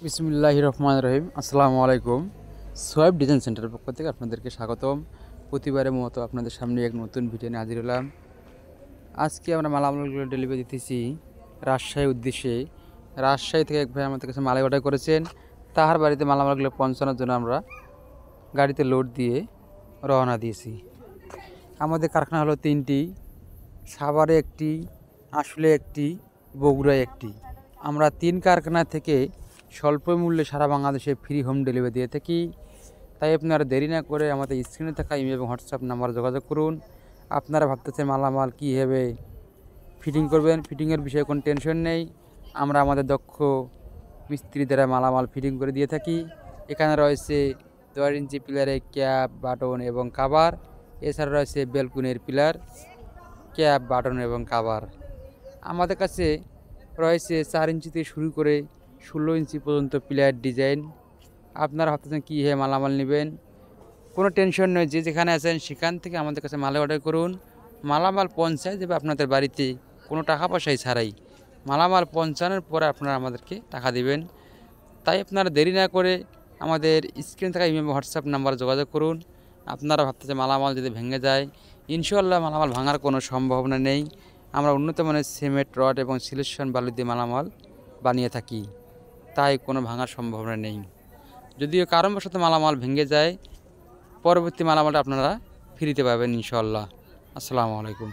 বিসমিল্লাহির রহমানির রহিম। আসসালামু আলাইকুম। সোয়েব ডিজাইন সেন্টারের পক্ষ থেকে আপনাদেরকে স্বাগতম। প্রতিবারের মতো আপনাদের সামনে এক নতুন ভিডিও নিয়ে হাজির হলাম। আজকে আমরা মালামালগুলো ডেলিভারি দিতেছি রাজশাহীর উদ্দেশ্যে। রাজশাহী থেকে এক ভাই আমাদের কাছে মাল অর্ডার করেছেন। তাহার বাড়িতে মালামালগুলো পৌঁছানোর জন্য আমরা গাড়িতে লোড দিয়ে রওনা দিয়েছি। আমাদের কারখানা হলো 3টি, সাভারে একটি, আসলে একটি, বগুড়ায় একটি। আমরা 3 কারখানা থেকে স্বল্প মূল্যে সারা বাংলাদেশে ফ্রি হোম ডেলিভারি দিয়ে থাকি। তাই আপনারা দেরি না করে আমাদের স্ক্রিনে থাকা ইমেল এবং হোয়াটসঅ্যাপ নাম্বারে যোগাযোগ করুন। আপনারা ভাবতেছেন মালামাল কীভাবে ফিটিং করবেন, ফিটিংয়ের বিষয়ে কোনো টেনশন নেই। আমরা আমাদের দক্ষ মিস্ত্রি দ্বারা মালামাল ফিটিং করে দিয়ে থাকি। এখানে রয়েছে 10 ইঞ্চি পিলারের ক্যাপ, বাটন এবং কাভার। এছাড়া রয়েছে ব্যালকনির পিলার, ক্যাপ, বাটন এবং কাভার। আমাদের কাছে রয়েছে 4 ইঞ্চি থেকে শুরু করে 16 ইঞ্চি পর্যন্ত পিলার ডিজাইন। আপনারা ভাবতেছেন কীভাবে মালামাল নেবেন, কোনো টেনশন নয়। যে যেখানে আছেন সেখান থেকে আমাদের কাছে মাল অর্ডার করুন। মালামাল পৌঁছায় যাবে আপনাদের বাড়িতে কোনো টাকা পয়সাই ছাড়াই। মালামাল পৌঁছানোর পরে আপনারা আমাদেরকে টাকা দিবেন। তাই আপনারা দেরি না করে আমাদের স্ক্রিনে থাকা ইমেল হোয়াটসঅ্যাপ নাম্বারে যোগাযোগ করুন। আপনারা ভাবতেছেন মালামাল যদি ভেঙে যায়, ইনশাআল্লাহ মালামাল ভাঙার কোনো সম্ভাবনা নেই। আমরা উন্নত মানের সিমেন্ট, রড এবং সিলেকশন বালু দিয়ে মালামাল বানিয়ে থাকি, তাই কোনো ভাঙার সম্ভাবনা নেই। যদিও কারণবশত মালামাল ভেঙে যায়, পরবর্তী মালামালটা আপনারা ফ্রিতে পাবেন ইনশাআল্লাহ। আসসালামু আলাইকুম।